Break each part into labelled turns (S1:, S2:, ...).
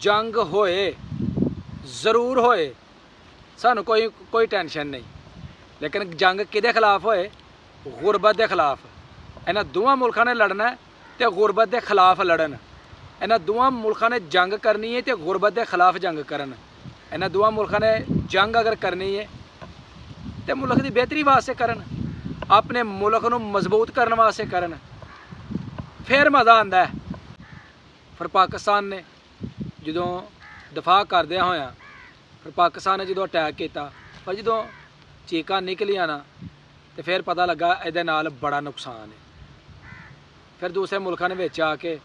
S1: जंग होए ज़रूर होए, सानू कोई टेंशन नहीं, लेकिन जंग किहदे खिलाफ होए? गुरबत के खिलाफ। इन्हां दोवां मुल्कां ने लड़ना है तो गुरबत के खिलाफ लड़न। इन्हां दोवां मुल्कां ने जंग करनी है तो गुरबत के खिलाफ जंग करन। इन्हां दोवां मुल्कां ने जंग अगर करनी है तो मुल्क की बेहतरी वास्ते करन, अपने मुल्क नूं मजबूत करने वास्ते करन, फिर मज़ा आंदा है। फिर पाकिस्तान ने जो दफा करदे होया, फिर पाकिस्तान ने जो अटैक किया, पर जो चीकां निकलियां ना तो फिर पता लगा इहदे नाल बड़ा नुकसान है। फिर दूसरे मुल्कां ने विच आके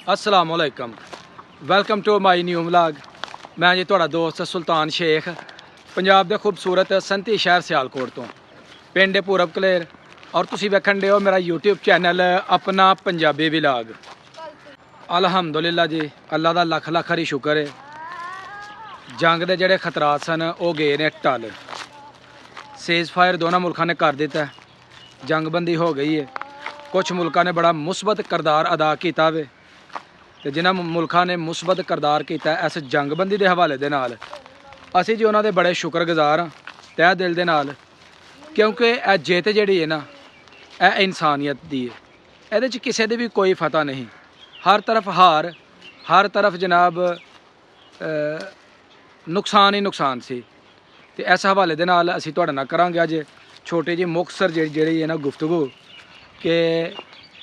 S1: अस्सलाम वालेकुम, welcome to my new vlog. मैं जी तुहाडा दोस्त सुल्तान शेख, पंजाब के खूबसूरत संती शहर सियालकोट तो, पिंड पूरब कलेर, और तुसीं वेखण दे हो मेरा यूट्यूब चैनल अपना पंजाबी व्लॉग। अलहमदुलिल्लाह जी, अल्लाह का लख लख हरी शुक्र है। जंग के जोड़े खतरात सन वो गए ने टल, सेज फायर दोनों मुल्कों ने कर दिता है, जंगबंदी हो गई है। कुछ मुल्कों ने बड़ा मुस्बत किरदार अदा किया वे, तो जिन्होंने मुल्कों ने मुस्बत किरदार किया इस जंगबंदी के हवाले के नाल असी जी उन्होंने बड़े शुक्रगुजार हाँ तह दिल के नाल, क्योंकि यह जित जी है ना यह इंसानियत की है। ये किसी की भी कोई फतह नहीं, हर तरफ हार, हर तरफ जनाब नुकसान ही नुकसान सी। तो इस हवाले के नाल असी तुहाडे नाल करांगे अज छोटी जी मुख्तसर जी है ना गुफ्तगू कि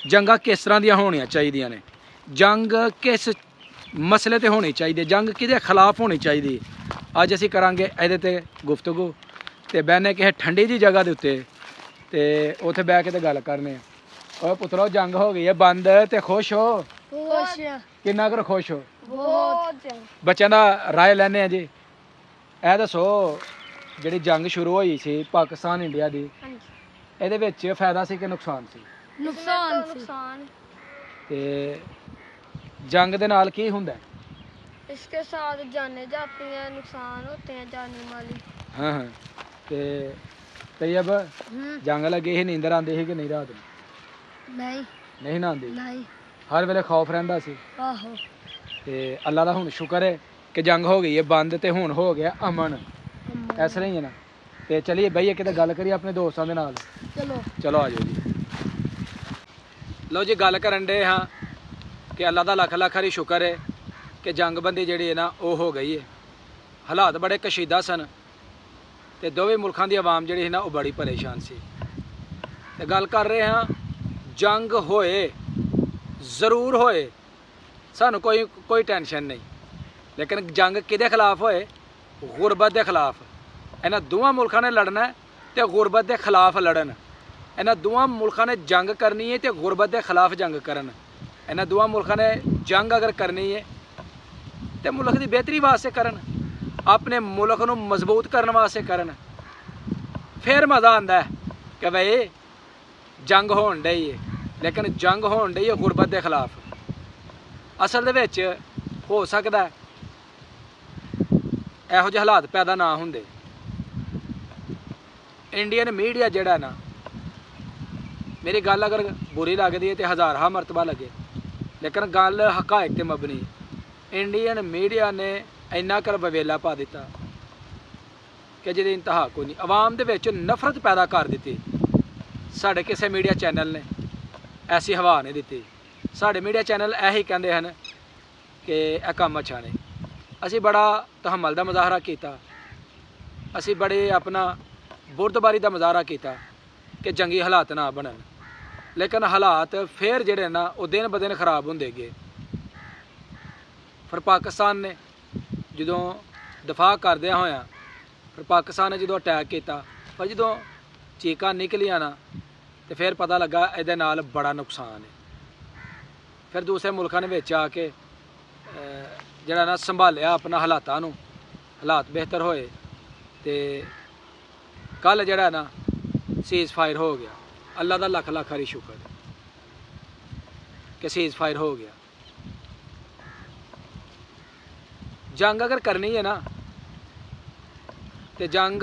S1: जंगा किस तरह दी होनी चाहिए ने, जंग किस मसले ते होनी चाहिए, जंग किहदे खिलाफ होनी चाहिए। अज असी करांगे इहदे ते गुफ्तगू, ते बहने किसी ठंडी जी जगह के उत्ते ते उत्थे बह के ते गल करने। और पुत्रो जंग हो गई है बंद, ते खुश हो? किन्ना कर खुश हो? बच्चों का राय लैने आ जी। ए दसो जिहड़ी जंग शुरू हुई सी पाकिस्तान इंडिया की, ਇਹਦੇ ਵਿੱਚ फायदा सी कि नुकसान सी?
S2: नुकसान।
S1: ते जंग दे नाल की हुंदा है?
S2: इसके साथ जाने जाती हैं, नुकसान होते हैं जानी माली।
S1: हाँ हाँ। ते तैयब जंग लगी ही नींदर आंदी ही कि नहीं रात
S2: नहीं
S1: नहीं ना आंदी?
S2: नहीं।
S1: हर वेले खौफ रहिंदा सी?
S2: आहो।
S1: ते अल्लाह दा हुण शुक्र है कि जंग हो गई है बंद, ते हुण हो गया अमन। इस तरह ही है ना। ते चलिए बहिए किते गल करिए अपने दोस्तों के नाल।
S2: चलो
S1: चलो आ जाओ जी। लो जी गल करन दे हाँ कि अल्लाह का लख लख हरी शुक्र है कि जंगबंदी जी है ना वो हो गई है। हालात बड़े कशीदा सन, तो दोवें मुल्कों की आवाम जी है ना वो बड़ी परेशान सी। ते गल कर रहे हाँ जंग होए ज़रूर होए, सानू कोई टेंशन नहीं, लेकिन जंग किहदे खिलाफ होए? गुरबत के खिलाफ। इन्हां दोवां मुल्कों ने लड़ना है तो गुरबत के खिलाफ लड़न। इन्हां दोवां मुल्कों ने जंग करनी है तो गुरबत के खिलाफ जंग करन। इन्हां दोवां मुल्कों ने जंग अगर करनी है तो मुल्क की बेहतरी वास्ते करन, अपने मुल्क नूं मजबूत करने वास्ते करन, फिर मज़ा आंदा है कि भाई जंग होण डई है, लेकिन जंग होण डई है गुरबत के खिलाफ। असल दे विच हो सकदा है इहो जिहे हालात पैदा ना हुंदे। इंडियन मीडिया जिहड़ा ना, मेरी गल अगर बुरी लगती है तो हज़ार मरतबा लगे, लेकिन गल हकायक ते मबनी। इंडियन मीडिया ने इन्ना कर बवेला पा दिता कि जिहदी इंतहा कोई नहीं, आवाम दे विच नफरत पैदा कर दी। साढ़े किसी मीडिया चैनल ने ऐसी हवा नहीं दी। साढ़े मीडिया चैनल यही कहते हैं कि यह काम अच्छा नहीं। असी बड़ा तहमल का मुजाहरा किया, असी बड़े अपना बुरदबारी का मुजाहरा किया कि जंगी हालात ना बनन, लेकिन हालात फिर जिहड़े ना वो दिन ब दिन खराब होंदे गए। फिर पाकिस्तान ने जो दफा करदे होया, फिर पाकिस्तान ने जो अटैक किया, पर जो चीकां निकलियां ना तो फिर पता लगा इहदे नाल बड़ा नुकसान है। फिर दूसरे मुल्कों ने विच आके जिहड़ा ना संभालिया अपना हालातां नूं, हालात बेहतर होए ते कल जिहड़ा ना सीज़ फायर हो गया। अल्लाह का लख लख हरी शुक्र। कि सीज़ फायर हो गया। जंग अगर करनी है ना तो जंग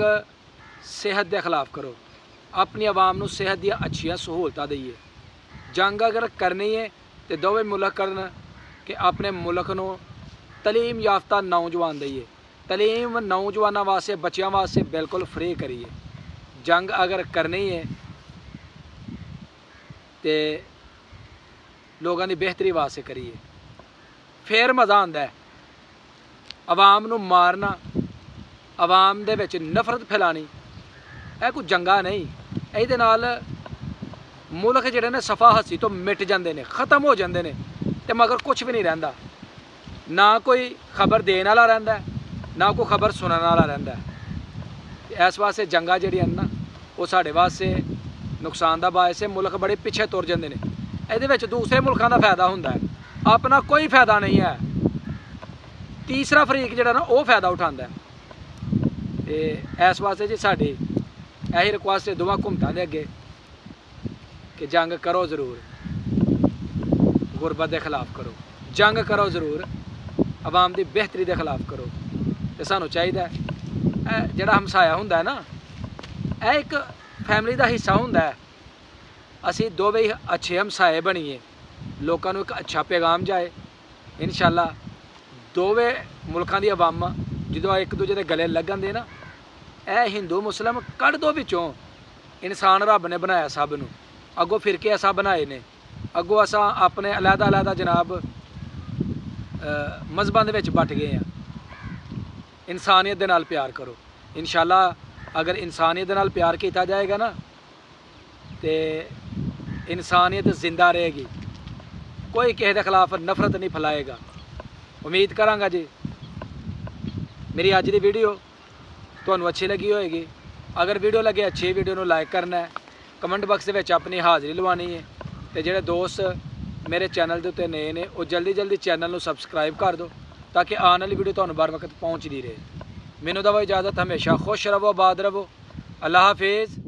S1: सेहत के खिलाफ करो, अपनी आवाम को सेहत दी अच्छियां सहूलतां दईए। जंग अगर करनी है तो दोवें मुल्क करन कि अपने मुल्क को तलीम याफ्ता नौजवान दईए। तलीम नौजवानों वास्ते बच्चों वास्ते बिल्कुल फ्री करिए। जंग अगर करनी है तो लोगों की बेहतरी वास्ते करिए, फिर मज़ा आंदा है। आवाम नूं मारना, आवाम दे विच नफरत फैलानी, यह कोई जंगा नहीं। ਇਹਦੇ ਨਾਲ मुल्क ਜਿਹੜੇ ਨੇ सफ़ा हसी तो मिट जाते हैं, ख़त्म हो जाते हैं, तो मगर कुछ भी नहीं रहिंदा। ना कोई खबर देने वाला रहिंदा, ना कोई खबर सुनने वाला रहिंदा। इस वास्ते जंगा जिहड़ियां ना वो साडे वास्ते नुकसान का बायस है। मुल्क बड़े पिछे तुर जाते हैं। ਇਹਦੇ ਵਿੱਚ दूसरे मुल्कों का फायदा होंदा है, अपना कोई फायदा नहीं है। तीसरा फरीक जिहड़ा ना वो फायदा उठांदा है। ते इस वास्ते जी साडी यही रिक्वेस्ट है दोवां हुकूमतां दे अगे कि जंग करो ज़रूर, गुरबत के खिलाफ करो, जंग करो ज़रूर, आवाम की बेहतरी के खिलाफ करो। तो सानू चाहिए जिहड़ा हमसाया हुंदा है ना, यह एक फैमिली का हिस्सा हुंदा है। असी दोवें अच्छे हमसाए बनीए, लोगों को एक अच्छा पैगाम जाए। इंशाअल्लाह दोवें मुल्कों की अवामा जो एक दूजे के गले लगन दे ना, यह हिंदू मुस्लिम कढ़ दो विचों। इंसान रब ने बनाया सब नूं, अगों फिरके असा बनाए ने, अगों असा अपने अलहदा अलहदा जनाब मजहबां दे विच बट गए हैं। इंसानियत दे नाल प्यार करो। इंशाअल्लाह अगर इंसानियत दे नाल प्यार किया जाएगा ना तो इंसानियत जिंदा रहेगी, कोई किसी के खिलाफ नफरत नहीं फैलाएगा। उम्मीद करांगा जी मेरी अज की वीडियो तुहानू अच्छी लगी होएगी। अगर वीडियो लगे अच्छी, वीडियो को लाइक करना है, कमेंट बॉक्स में अपनी हाज़री लवानी है। तो जोड़े दोस्त मेरे चैनल के उत्ते नए ने वो जल्दी जल्दी चैनल को सबसक्राइब कर दो ताकि आने वाली वीडियो तुहानू बर वक्त पहुँचती रहे। मैनू दवो इजाज़त, हमेशा खुश रवो, आबाद रवो। अल्लाह हाफिज़।